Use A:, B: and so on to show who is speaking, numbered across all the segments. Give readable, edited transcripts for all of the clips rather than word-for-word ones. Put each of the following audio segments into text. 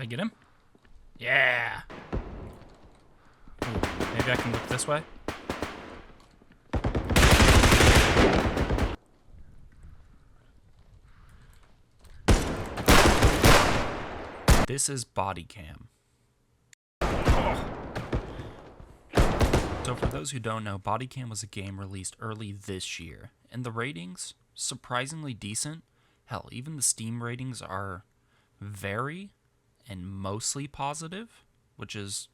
A: I get him? Yeah! Ooh, maybe I can look this way? This is body cam. Oh. So for those who don't know, body cam was a game released early this year, and the ratings, surprisingly decent. Hell, even the Steam ratings are very and mostly positive, which is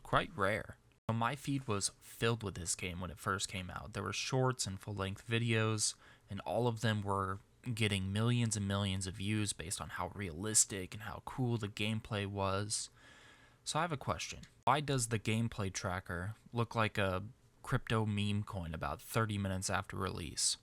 A: quite rare. So my feed was filled with this game when it first came out. There were shorts and full-length videos, and all of them were getting millions and millions of views based on how realistic and how cool the gameplay was. So I have a question. Why does the gameplay tracker look like a crypto meme coin about 30 minutes after release?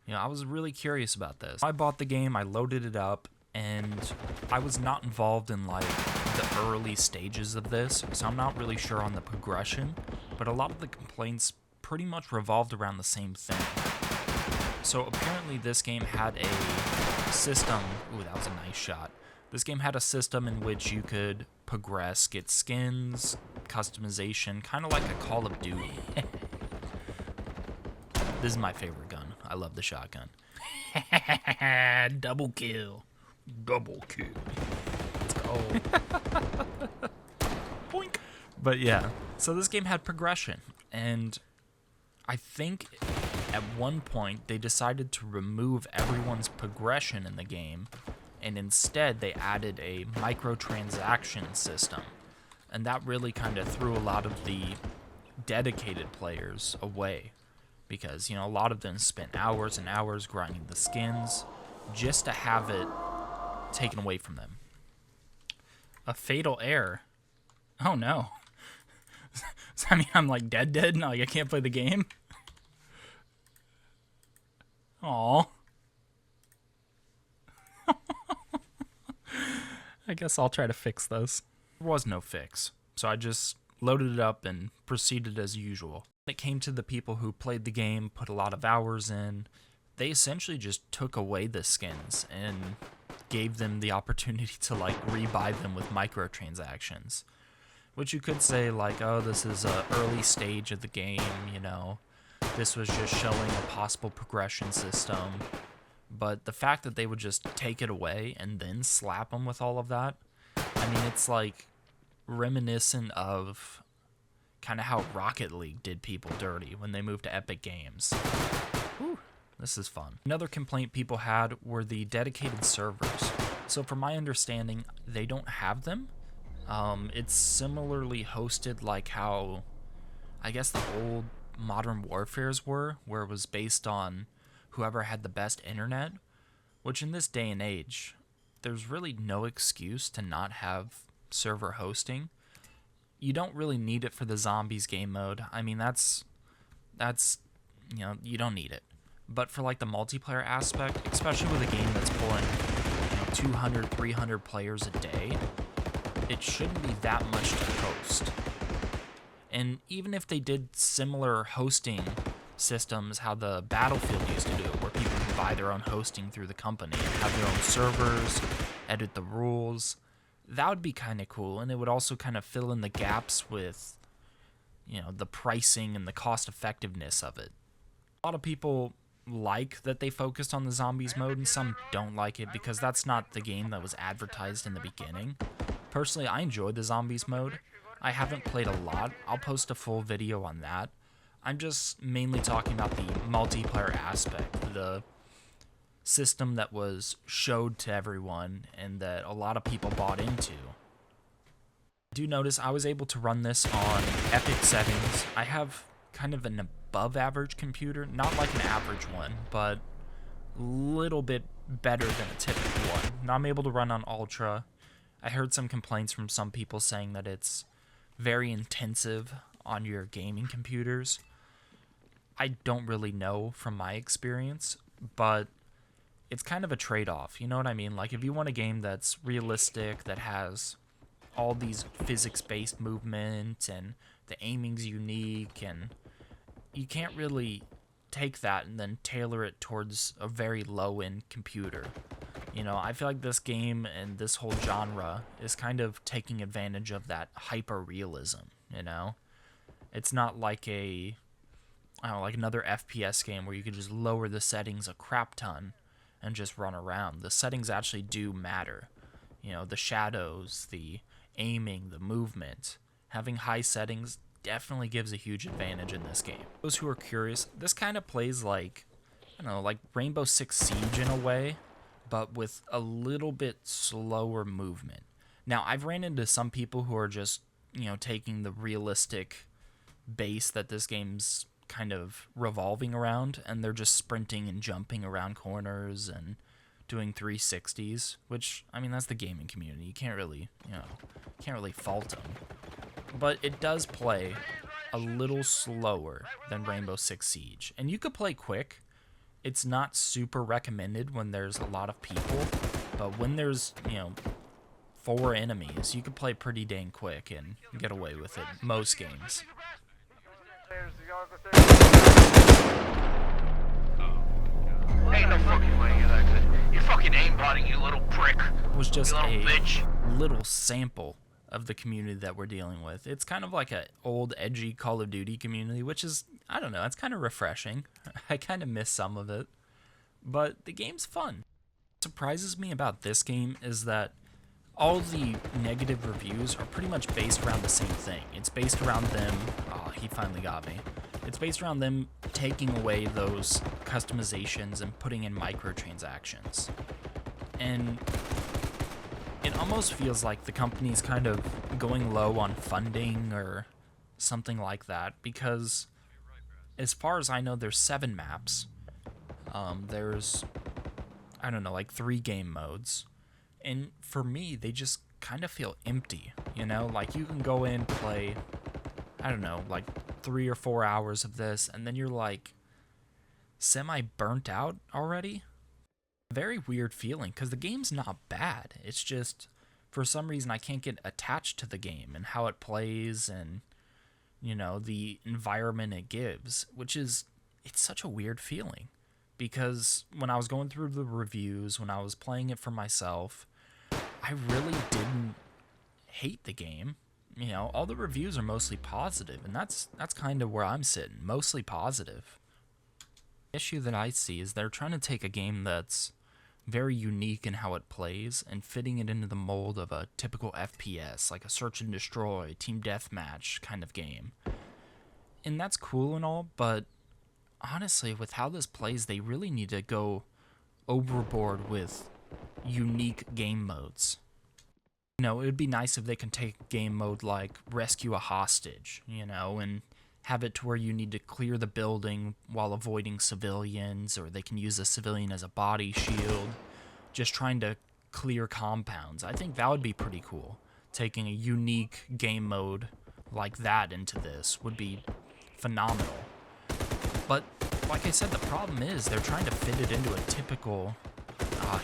A: You know, I was really curious about this. I bought the game, I loaded it up, and I was not involved in like the early stages of this, so I'm not really sure on the progression, but a lot of the complaints pretty much revolved around the same thing. So apparently this game had a system, ooh, that was a nice shot. This game had a system in which you could progress, get skins, customization, kind of like a Call of Duty. This is my favorite gun. I love the shotgun. Double kill. Double kill. Let's go. Boink. But yeah, so this game had progression, and I think at one point they decided to remove everyone's progression in the game, and instead they added a microtransaction system, and that really kind of threw a lot of the dedicated players away, because, you know, a lot of them spent hours and hours grinding the skins just to have it taken away from them. A fatal error. Oh no. Does that mean I'm like dead? No, like I can't play the game? Aww. I guess I'll try to fix those. There was no fix, so I just loaded it up and proceeded as usual. When it came to the people who played the game, put a lot of hours in, they essentially just took away the skins and gave them the opportunity to like rebuy them with microtransactions. Which you could say like, oh, this is an early stage of the game, you know. This was just showing a possible progression system. But the fact that they would just take it away and then slap them with all of that, I mean, it's like reminiscent of kind of how Rocket League did people dirty when they moved to Epic Games. Whew, this is fun. Another complaint people had were the dedicated servers. So from my understanding, they don't have them. It's similarly hosted like how, I guess, the old Modern Warfares were, where it was based on whoever had the best internet, which in this day and age, there's really no excuse to not have server hosting. You don't really need it for the zombies game mode. I mean, that's you know, you don't need it. But for like the multiplayer aspect, especially with a game that's pulling, you know, 200, 300 players a day, it shouldn't be that much to host. And even if they did similar hosting systems, how the Battlefield used to do it, where people could buy their own hosting through the company and have their own servers, edit the rules, that would be kind of cool. And it would also kind of fill in the gaps with, you know, the pricing and the cost effectiveness of it. A lot of people like that they focused on the zombies mode, and some don't like it because that's not the game that was advertised in the beginning. Personally, I enjoyed the zombies mode. I haven't played a lot. I'll post a full video on that. I'm just mainly talking about the multiplayer aspect, the system that was showed to everyone and that a lot of people bought into. Do notice I was able to run this on epic settings. I have kind of an above average computer, not like an average one, but a little bit better than a typical one. Now I'm able to run on ultra. I heard some complaints from some people saying that it's very intensive on your gaming computers. I don't really know from my experience, but it's kind of a trade-off, you know what I mean? Like, if you want a game that's realistic, that has all these physics-based movement, and the aiming's unique, and you can't really take that and then tailor it towards a very low-end computer. You know, I feel like this game and this whole genre is kind of taking advantage of that hyper realism, you know? It's not like I don't know, like another FPS game where you could just lower the settings a crap ton and just run around. The settings actually do matter. You know, the shadows, the aiming, the movement. Having high settings definitely gives a huge advantage in this game. Those who are curious, this kind of plays like, I don't know, like Rainbow Six Siege in a way, but with a little bit slower movement. Now, I've ran into some people who are just, you know, taking the realistic base that this game's kind of revolving around, and they're just sprinting and jumping around corners and doing 360s, which, I mean, that's the gaming community. You can't really, can't really fault them. But it does play a little slower than Rainbow Six Siege. And you could play quick. It's not super recommended when there's a lot of people, but when there's, 4 enemies, you could play pretty dang quick and get away with it most games.
B: Ain't no fucking way you like it. You're fucking aimbotting, you little prick.
A: It was just
B: a
A: little sample of the community that we're dealing with. It's kind of like an old, edgy Call of Duty community, which is, I don't know, it's kind of refreshing. I kind of miss some of it, but the game's fun. What surprises me about this game is that all the negative reviews are pretty much based around the same thing. It's based around them, he finally got me. It's based around them taking away those customizations and putting in microtransactions. And it almost feels like the company's kind of going low on funding or something like that, because as far as I know, there's 7 maps. There's, I don't know, like 3 game modes. And for me, they just kind of feel empty, you know? Like, you can go in, play, I don't know, like 3 or 4 hours of this, and then you're like semi-burnt out already. Very weird feeling, because the game's not bad. It's just, for some reason, I can't get attached to the game and how it plays and, the environment it gives, which is, it's such a weird feeling. Because when I was going through the reviews, when I was playing it for myself, I really didn't hate the game. All the reviews are mostly positive, and that's kind of where I'm sitting, mostly positive. The issue that I see is they're trying to take a game that's very unique in how it plays and fitting it into the mold of a typical FPS, like a search and destroy, team deathmatch kind of game. And that's cool and all, but honestly, with how this plays, they really need to go overboard with unique game modes. It would be nice if they can take a game mode like rescue a hostage, and have it to where you need to clear the building while avoiding civilians, or they can use a civilian as a body shield, just trying to clear compounds. I think that would be pretty cool. Taking a unique game mode like that into this would be phenomenal. But like I said, the problem is they're trying to fit it into a typical...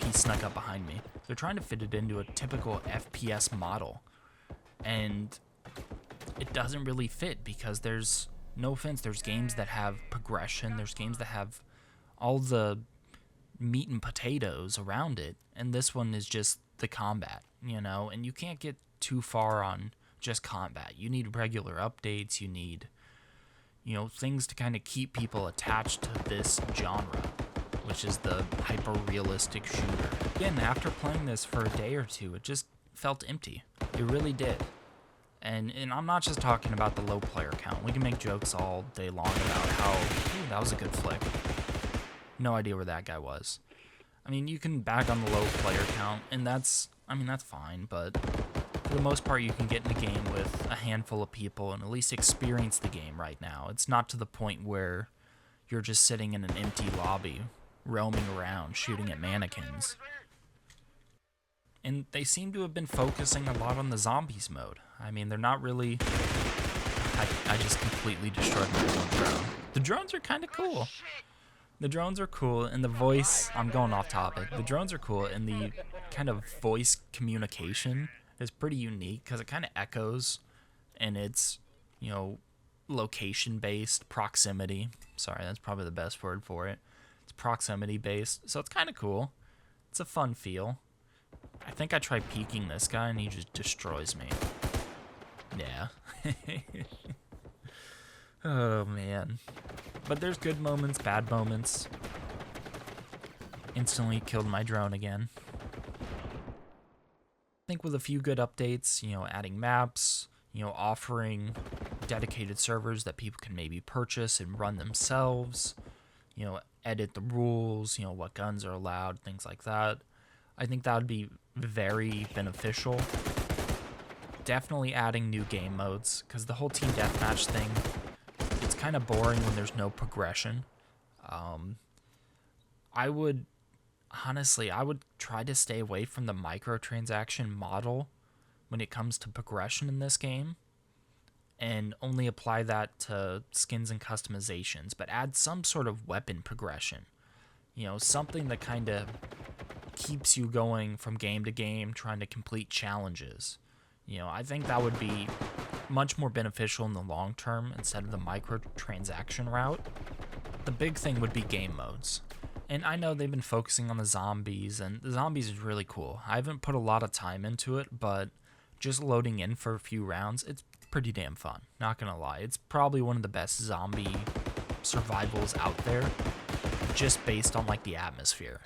A: he snuck up behind me. They're trying to fit it into a typical FPS model. And it doesn't really fit, because there's, no offense, there's games that have progression, there's games that have all the meat and potatoes around it, and this one is just the combat, and you can't get too far on just combat. You need regular updates, you need, things to kind of keep people attached to this genre, which is the hyper-realistic shooter. Again, after playing this for a day or two, it just felt empty. It really did. And I'm not just talking about the low player count. We can make jokes all day long about how, ooh, that was a good flick. No idea where that guy was. I mean, you can back on the low player count, and that's fine, but for the most part, you can get in a game with a handful of people and at least experience the game right now. It's not to the point where you're just sitting in an empty lobby, roaming around, shooting at mannequins. And they seem to have been focusing a lot on the zombies mode. I mean, they're not really... I just completely destroyed my own drone. The drones are kind of cool. The drones are cool, and the voice... I'm going off topic. The drones are cool, and the kind of voice communication is pretty unique, because it kind of echoes, and it's, location-based, proximity. Sorry, that's probably the best word for it. It's proximity-based, so it's kind of cool. It's a fun feel. I think I try peeking this guy and he just destroys me. Yeah. Oh, man. But there's good moments, bad moments. Instantly killed my drone again. I think with a few good updates, adding maps, offering dedicated servers that people can maybe purchase and run themselves, edit the rules, what guns are allowed, things like that. I think that would be very beneficial. Definitely adding new game modes, because the whole team deathmatch thing, it's kind of boring when there's no progression. Honestly, I would try to stay away from the microtransaction model when it comes to progression in this game, and only apply that to skins and customizations, but add some sort of weapon progression. Something that kind of keeps you going from game to game, trying to complete challenges. I think that would be much more beneficial in the long term instead of the microtransaction route. The big thing would be game modes. And I know they've been focusing on the zombies, and the zombies is really cool. I haven't put a lot of time into it, but just loading in for a few rounds, it's pretty damn fun. Not gonna lie. It's probably one of the best zombie survivals out there, just based on, like, the atmosphere.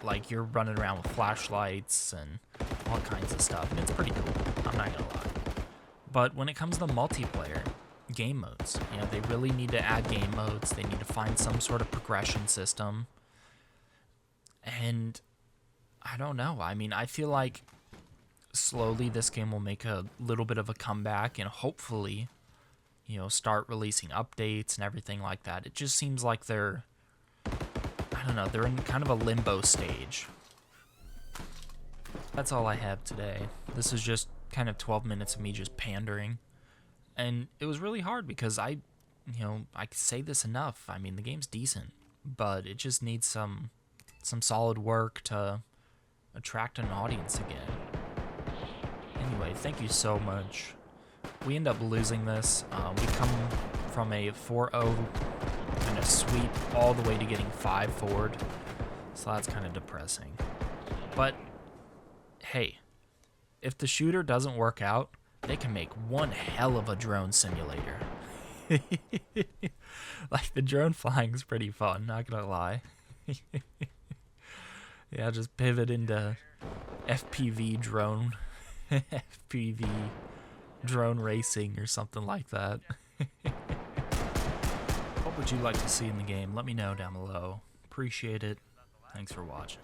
A: Like, you're running around with flashlights and all kinds of stuff, and it's pretty cool. I'm not gonna lie. But when it comes to multiplayer, game modes. They really need to add game modes. They need to find some sort of progression system. And I don't know. I mean, I feel like slowly this game will make a little bit of a comeback and hopefully, start releasing updates and everything like that. It just seems like they're in kind of a limbo stage. That's all I have today. This is just kind of 12 minutes of me just pandering. And it was really hard because I say this enough. I mean, the game's decent, but it just needs some solid work to attract an audience again. Anyway, thank you so much. We end up losing this. We come from a 4-0 kind of sweep all the way to getting 5 forward. So that's kind of depressing. But hey, if the shooter doesn't work out, they can make one hell of a drone simulator. Like, the drone flying is pretty fun, not gonna lie. Yeah, just pivot into FPV drone. FPV drone racing or something like that. What would you like to see in the game? Let me know down below. Appreciate it. Thanks for watching.